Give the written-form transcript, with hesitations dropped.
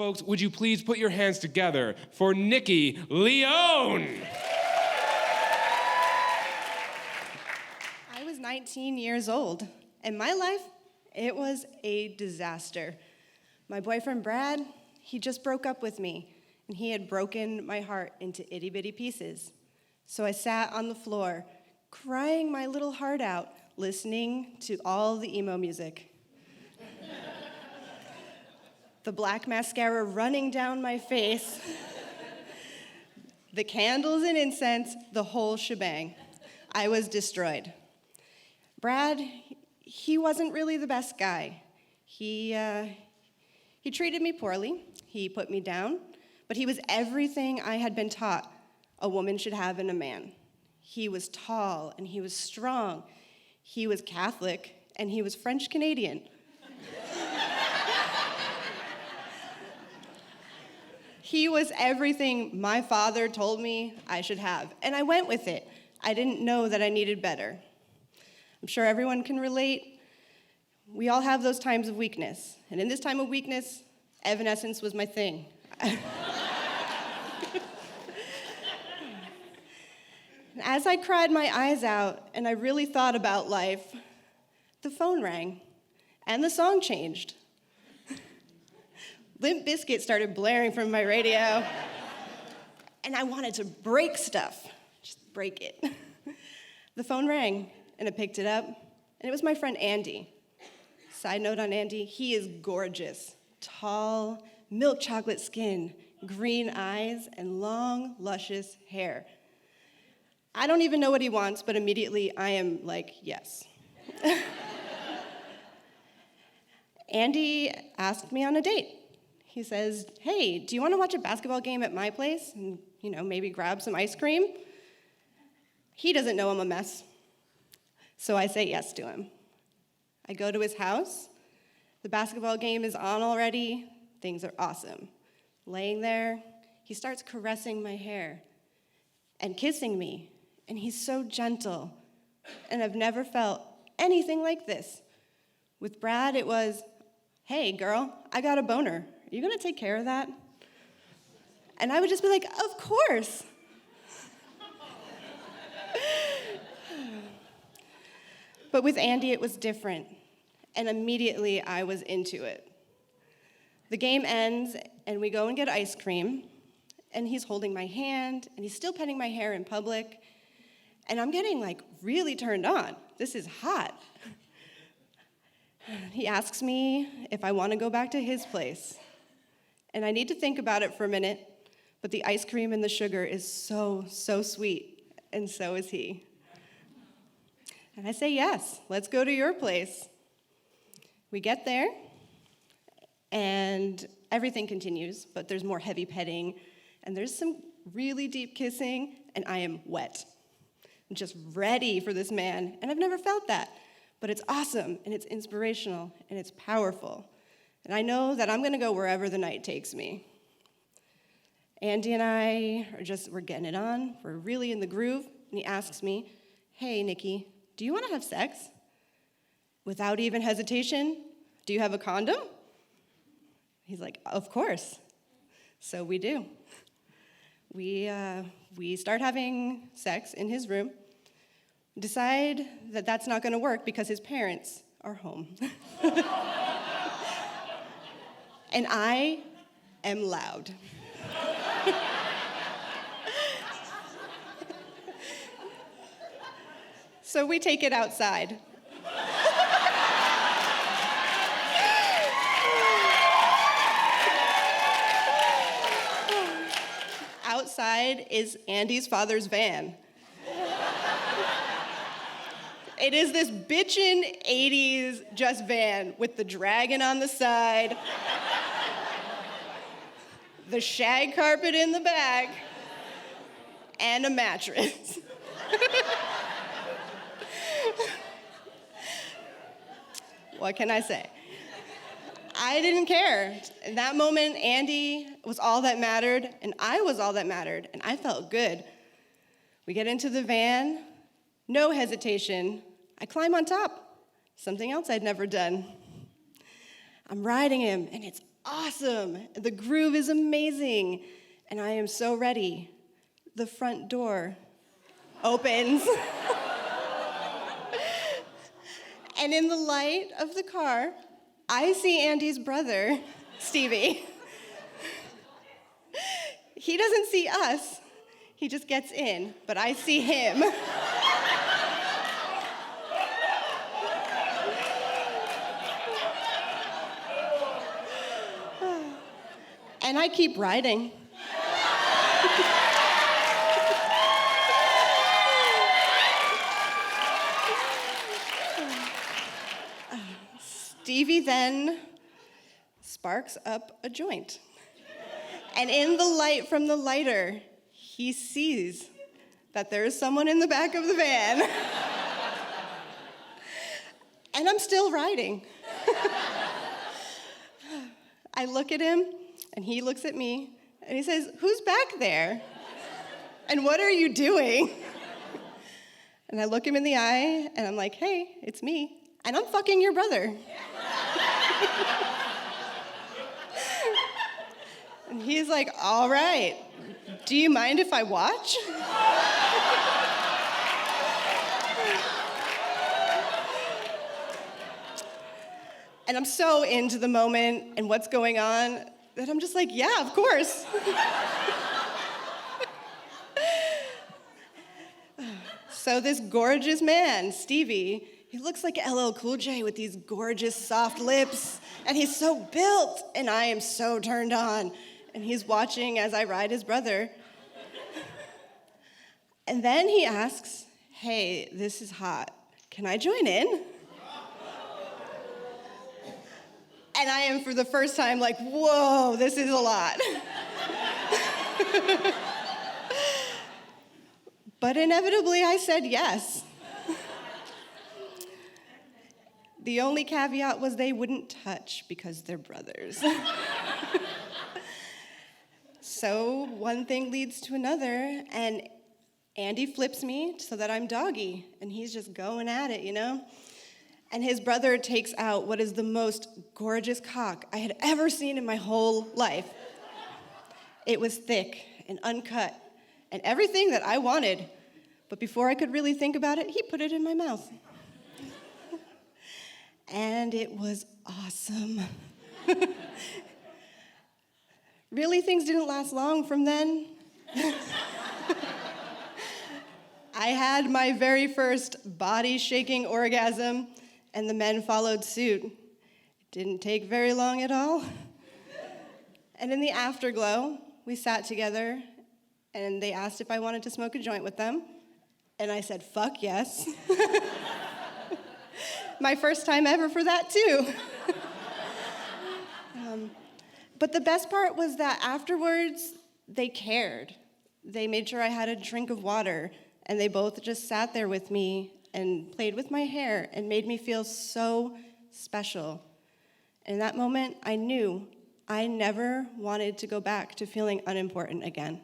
Folks, would you please put your hands together for Nikki Leone? I was 19 years old, and my life, it was a disaster. My boyfriend, Brad, he just broke up with me, and he had broken my heart into itty-bitty pieces. So I sat on the floor, crying my little heart out, listening to all the emo music. The black mascara running down my face, the candles and incense, the whole shebang. I was destroyed. Brad, he wasn't really the best guy. He treated me poorly. He put me down, but he was everything I had been taught a woman should have in a man. He was tall and he was strong. He was Catholic and he was French Canadian. He was everything my father told me I should have, and I went with it. I didn't know that I needed better. I'm sure everyone can relate. We all have those times of weakness, and in this time of weakness, evanescence was my thing. As I cried my eyes out and I really thought about life, the phone rang, and the song changed. Limp Bizkit started blaring from my radio, and I wanted to break stuff, just break it. The phone rang, and I picked it up, and it was my friend Andy. Side note on Andy, he is gorgeous, tall, milk chocolate skin, green eyes, and long, luscious hair. I don't even know what he wants, but immediately I am like, yes. Andy asked me on a date. He says, hey, do you want to watch a basketball game at my place and, maybe grab some ice cream? He doesn't know I'm a mess. So I say yes to him. I go to his house. The basketball game is on already. Things are awesome. Laying there, he starts caressing my hair and kissing me. And he's so gentle. And I've never felt anything like this. With Brad, it was, hey, girl, I got a boner. Are you going to take care of that? And I would just be like, of course. But with Andy, it was different. And immediately, I was into it. The game ends, and we go and get ice cream. And he's holding my hand, and he's still petting my hair in public. And I'm getting, really turned on. This is hot. He asks me if I want to go back to his place. And I need to think about it for a minute, but the ice cream and the sugar is so, so sweet, and so is he. And I say, yes, let's go to your place. We get there, and everything continues, but there's more heavy petting, and there's some really deep kissing, and I am wet. I'm just ready for this man, and I've never felt that. But it's awesome, and it's inspirational, and it's powerful. And I know that I'm going to go wherever the night takes me. Andy and I we're getting it on. We're really in the groove. And he asks me, hey, Nikki, do you want to have sex? Without even hesitation, do you have a condom? He's like, of course. So we do. We start having sex in his room. Decide that that's not going to work because his parents are home. And I am loud. So we take it outside. Outside is Andy's father's van. It is this bitchin' 80s just van with the dragon on the side, the shag carpet in the back, and a mattress. What can I say? I didn't care. In that moment, Andy was all that mattered, and I was all that mattered, and I felt good. We get into the van, no hesitation. I climb on top, something else I'd never done. I'm riding him, and it's awesome. The groove is amazing. And I am so ready. The front door opens. And in the light of the car, I see Andy's brother, Stevie. He doesn't see us. He just gets in, but I see him. And I keep riding. Stevie then sparks up a joint. And in the light from the lighter, he sees that there is someone in the back of the van. And I'm still riding. I look at him, and he looks at me, and he says, "Who's back there? And what are you doing?" And I look him in the eye, and I'm like, "Hey, it's me, and I'm fucking your brother." And he's like, "All right, do you mind if I watch?" And I'm so into the moment and what's going on that I'm just like, yeah, of course. So this gorgeous man, Stevie, he looks like LL Cool J with these gorgeous soft lips, and he's so built, and I am so turned on. And he's watching as I ride his brother. And then he asks, "Hey, this is hot. Can I join in?" And I am, for the first time, like, whoa, this is a lot. But inevitably, I said yes. The only caveat was they wouldn't touch because they're brothers. So one thing leads to another, and Andy flips me so that I'm doggy, and he's just going at it, you know? And his brother takes out what is the most gorgeous cock I had ever seen in my whole life. It was thick and uncut and everything that I wanted. But before I could really think about it, he put it in my mouth. And it was awesome. Really, things didn't last long from then. I had my very first body-shaking orgasm, and the men followed suit. It didn't take very long at all. And in the afterglow, we sat together, and they asked if I wanted to smoke a joint with them, and I said, fuck yes. My first time ever for that, too. But the best part was that afterwards, they cared. They made sure I had a drink of water, and they both just sat there with me and played with my hair and made me feel so special. In that moment, I knew I never wanted to go back to feeling unimportant again.